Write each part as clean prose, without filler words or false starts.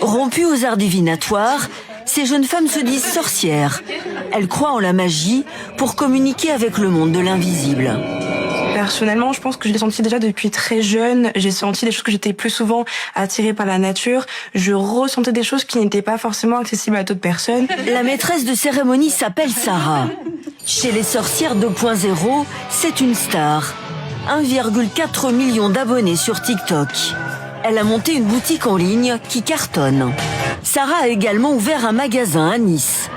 Rompues aux arts divinatoires, ces jeunes femmes se disent sorcières. Elles croient en la magie pour communiquer avec le monde de l'invisible. Personnellement, je pense que je l'ai senti déjà depuis très jeune. J'ai senti des choses que j'étais plus souvent attirée par la nature. Je ressentais des choses qui n'étaient pas forcément accessibles à d'autres personnes. La maîtresse de cérémonie s'appelle Sarah. Chez les sorcières 2.0, c'est une star. 1,4 million d'abonnés sur TikTok. Elle a monté une boutique en ligne qui cartonne. Sarah a également ouvert un magasin à Nice.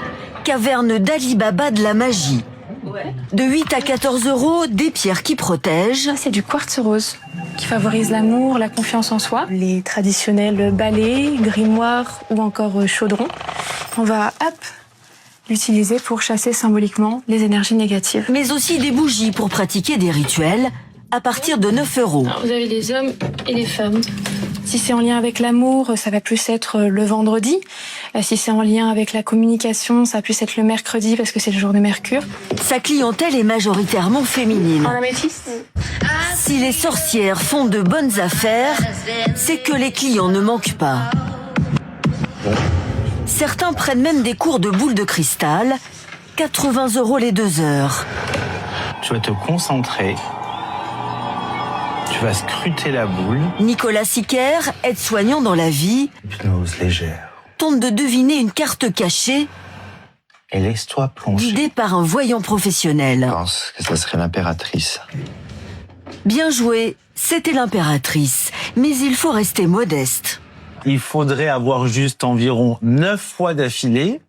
Caverne d'Ali Baba de la magie. De 8 à 14 euros, des pierres qui protègent. C'est du quartz rose qui favorise l'amour, la confiance en soi. Les traditionnels balais, grimoires ou encore chaudrons. On va, l'utiliser pour chasser symboliquement les énergies négatives. Mais aussi des bougies pour pratiquer des rituels à partir de 9 euros. Alors, vous avez les hommes et les femmes. Si c'est en lien avec l'amour, ça va plus être le vendredi. Si c'est en lien avec la communication, ça va plus être le mercredi parce que c'est le jour de Mercure. Sa clientèle est majoritairement féminine. En améthyste. Si les sorcières font de bonnes affaires, c'est que les clients ne manquent pas. Certains prennent même des cours de boules de cristal, 80 euros les 2 heures. Tu vas te concentrer. Tu vas scruter la boule. Nicolas Siquer, aide-soignant dans la vie, Hypnose légère. tente de deviner une carte cachée Et laisse-toi plonger. guidée par un voyant professionnel. Je pense que ça serait l'impératrice. Bien joué, c'était l'impératrice, mais il faut rester modeste. Il faudrait avoir juste environ 9 fois d'affilée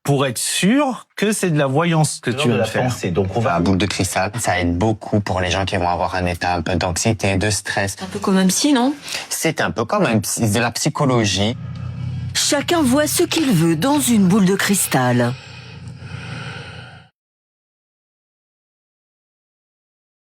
pour être sûr que c'est de la voyance que tu vas faire. Donc on va à boule de cristal. Ça aide beaucoup pour les gens qui vont avoir un état un peu d'anxiété, de stress. Un peu comme un psy, non? C'est un peu comme de la psychologie. Chacun voit ce qu'il veut dans une boule de cristal.